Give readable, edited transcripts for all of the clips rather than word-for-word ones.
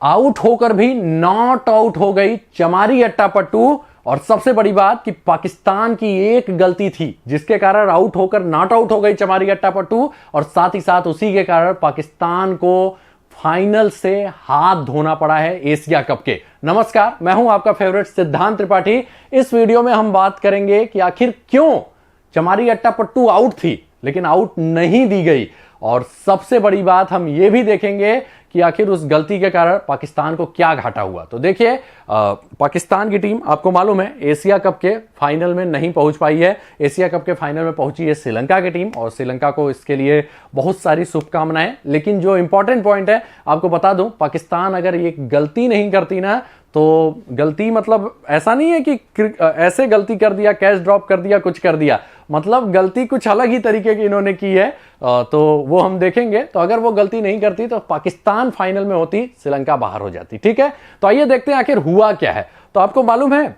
Out होकर भी not out हो गई चमारी अट्टापट्टू। और सबसे बड़ी बात कि पाकिस्तान की एक गलती थी जिसके कारण आउट होकर नॉट आउट हो गई चमारी अट्टापट्टू, और साथ ही साथ उसी के कारण पाकिस्तान को फाइनल से हाथ धोना पड़ा है एशिया कप के। नमस्कार, मैं हूं आपका फेवरेट सिद्धांत त्रिपाठी। इस वीडियो में हम बात करेंगे कि आखिर क्यों चमारी अट्टापट्टू आउट थी लेकिन आउट नहीं दी गई, और सबसे बड़ी बात हम यह भी देखेंगे कि आखिर उस गलती के कारण पाकिस्तान को क्या घाटा हुआ। तो देखिए, पाकिस्तान की टीम आपको मालूम है एशिया कप के फाइनल में नहीं पहुंच पाई है। एशिया कप के फाइनल में पहुंची है श्रीलंका की टीम, और श्रीलंका को इसके लिए बहुत सारी शुभकामनाएं। लेकिन जो इंपॉर्टेंट पॉइंट है आपको बता दूं, पाकिस्तान अगर ये गलती नहीं करती ना, तो गलती मतलब ऐसा नहीं है कि ऐसे गलती कर दिया, कैच ड्रॉप कर दिया, कुछ कर दिया, मतलब गलती कुछ अलग ही तरीके की इन्होंने की है। तो वो हम देखेंगे। तो अगर वो गलती नहीं करती तो पाकिस्तान फाइनल में होती, श्रीलंका बाहर हो जाती। ठीक है, तो आइए देखते हैं आखिर हुआ क्या है। तो आपको मालूम है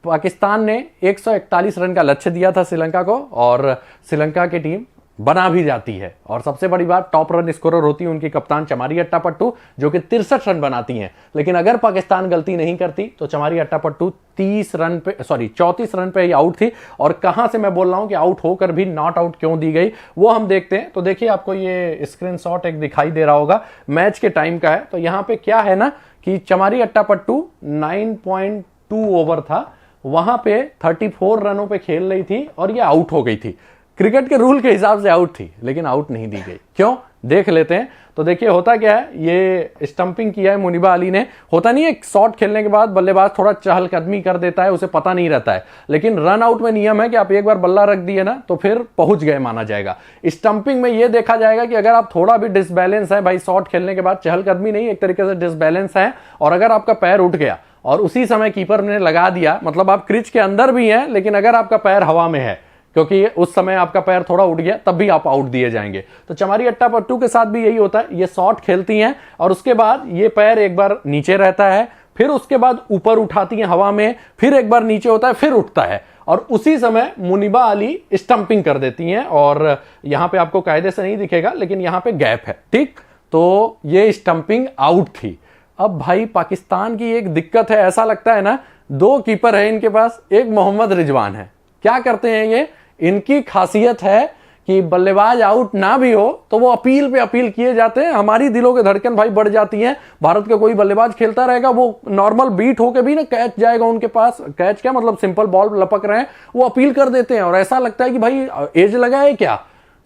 पाकिस्तान ने 141 रन का लक्ष्य दिया था श्रीलंका को, और श्रीलंका की टीम बना भी जाती है। और सबसे बड़ी बात, टॉप रन स्कोरर होती है उनकी कप्तान चमारी अट्टापट्टू, जो कि 63 रन बनाती हैं। लेकिन अगर पाकिस्तान गलती नहीं करती तो चमारी अट्टापट्टू 34 रन पे ही आउट थी। और कहां से मैं बोल रहा हूं कि आउट होकर भी नॉट आउट क्यों दी गई, वो हम देखते हैं। तो देखिए, आपको ये स्क्रीनशॉट एक दिखाई दे रहा होगा, मैच के टाइम का है। तो यहां पे क्या है ना कि चमारी अट्टापट्टू 9.2 ओवर था, वहां पे 34 रनों पे खेल रही थी और ये आउट हो गई थी। क्रिकेट के रूल के हिसाब से आउट थी, लेकिन आउट नहीं दी गई। क्यों, देख लेते हैं। तो देखिए होता क्या है, ये स्टंपिंग किया है मुनिबा अली ने। होता नहीं है, शॉट खेलने के बाद बल्लेबाज थोड़ा चहलकदमी कर देता है, उसे पता नहीं रहता है। लेकिन रन आउट में नियम है कि आप एक बार बल्ला रख दिए ना तो फिर पहुंच गए माना जाएगा। स्टंपिंग में यह देखा जाएगा कि अगर आप थोड़ा भी डिसबैलेंस है, भाई शॉट खेलने के बाद चहलकदमी नहीं, एक तरीके से डिसबैलेंस है, और अगर आपका पैर उठ गया और उसी समय कीपर ने लगा दिया, मतलब आप क्रिच के अंदर भी हैं लेकिन अगर आपका पैर हवा में है, क्योंकि उस समय आपका पैर थोड़ा उठ गया, तब भी आप आउट दिए जाएंगे। तो चमारी अट्टापट्टू के साथ भी यही होता है। ये शॉट खेलती हैं और उसके बाद ये पैर एक बार नीचे रहता है, फिर उसके बाद ऊपर उठाती हैं हवा में, फिर एक बार नीचे होता है, फिर उठता है, और उसी समय मुनिबा अली स्टंपिंग कर देती हैं। और यहां पे आपको कायदे से नहीं दिखेगा लेकिन यहां पे गैप है, ठीक। तो ये स्टंपिंग आउट थी। अब भाई पाकिस्तान की एक दिक्कत है, ऐसा लगता है ना, दो कीपर है इनके पास, एक मोहम्मद रिजवान है। क्या करते हैं ये, इनकी खासियत है कि बल्लेबाज आउट ना भी हो तो वो अपील पे अपील किए जाते हैं। हमारी दिलों के धड़कन भाई बढ़ जाती है। भारत का कोई बल्लेबाज खेलता रहेगा, वो नॉर्मल बीट होके भी ना कैच जाएगा उनके पास, कैच क्या मतलब सिंपल बॉल लपक रहे हैं, वो अपील कर देते हैं। और ऐसा लगता है कि भाई एज लगा है क्या।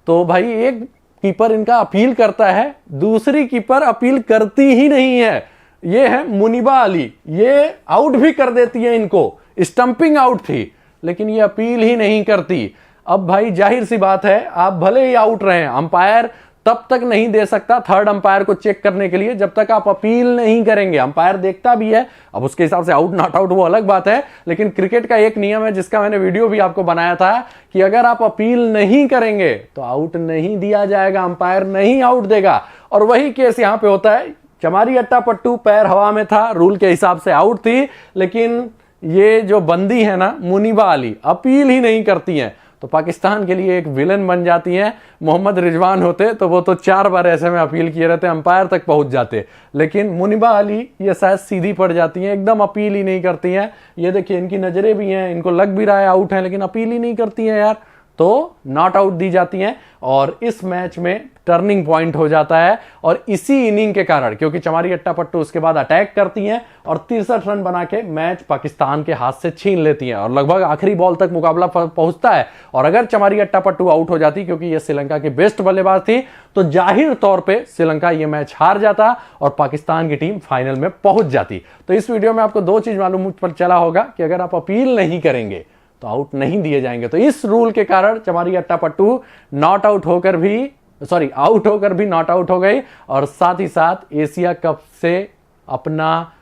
तो भाई एक कीपर इनका अपील करता है, दूसरी कीपर अपील करती ही नहीं है। ये है मुनिबा अली, ये आउट भी कर देती है इनको। स्टंपिंग आउट थी लेकिन ये अपील ही नहीं करती। अब भाई जाहिर सी बात है, आप भले ही आउट रहे, अंपायर तब तक नहीं दे सकता थर्ड अंपायर को चेक करने के लिए जब तक आप अपील नहीं करेंगे। अंपायर देखता भी है, अब उसके हिसाब से आउट नॉट आउट वो अलग बात है, लेकिन क्रिकेट का एक नियम है जिसका मैंने वीडियो भी आपको बनाया था कि अगर आप अपील नहीं करेंगे तो आउट नहीं दिया जाएगा, अंपायर नहीं आउट देगा। और वही केस यहां पे होता है। चमारी अट्टापट्टू पैर हवा में था, रूल के हिसाब से आउट थी, लेकिन ये जो बंदी है ना मुनिबा अली, अपील ही नहीं करती हैं। तो पाकिस्तान के लिए एक विलन बन जाती हैं। मोहम्मद रिजवान होते तो वो तो 4 बार ऐसे में अपील किए रहते, अंपायर तक पहुंच जाते, लेकिन मुनिबा अली ये शायद सीधी पड़ जाती हैं, एकदम अपील ही नहीं करती हैं। ये देखिए इनकी नजरें भी हैं, इनको लग भी रहा है आउट है, लेकिन अपील ही नहीं करती हैं यार। तो नॉट आउट दी जाती हैं और इस मैच में टर्निंग पॉइंट हो जाता है। और इसी इनिंग के कारण, क्योंकि चमारी अट्टापट्टू उसके बाद अटैक करती हैं और 63 रन बना के मैच पाकिस्तान के हाथ से छीन लेती हैं, और लगभग आखिरी बॉल तक मुकाबला पहुंचता है। और अगर चमारी अट्टापट्टू आउट हो जाती, क्योंकि ये श्रीलंका की बेस्ट बल्लेबाज थी, तो जाहिर तौर पे श्रीलंका ये मैच हार जाता और पाकिस्तान की टीम फाइनल में पहुंच जाती। तो इस वीडियो में आपको 2 चीज मालूम चला होगा कि अगर आप अपील नहीं करेंगे तो आउट नहीं दिए जाएंगे। तो इस रूल के कारण चमारी अट्टापट्टू नॉट आउट होकर भी आउट होकर भी नॉट आउट हो गई, और साथ ही साथ एशिया कप से अपना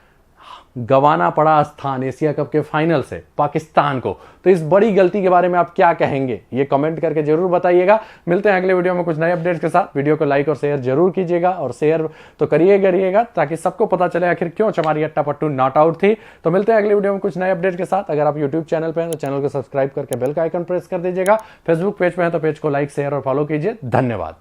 गंवाना पड़ा स्थान, एशिया कप के फाइनल से पाकिस्तान को। तो इस बड़ी गलती के बारे में आप क्या कहेंगे, ये कमेंट करके जरूर बताइएगा। मिलते हैं अगले वीडियो में कुछ नए अपडेट्स के साथ। वीडियो को लाइक और शेयर जरूर कीजिएगा, और शेयर तो करिएगा ताकि सबको पता चले आखिर क्यों चमारी अट्टापट्टू नॉट आउट थी। तो मिलते हैं अगले वीडियो में कुछ नए अपडेट्स के साथ। अगर आप यूट्यूब चैनल पर हैं तो चैनल को सब्सक्राइब करके बेल का आइकन प्रेस कर दीजिएगा। फेसबुक पेज पे हैं तो पेज को लाइक शेयर और फॉलो कीजिए। धन्यवाद।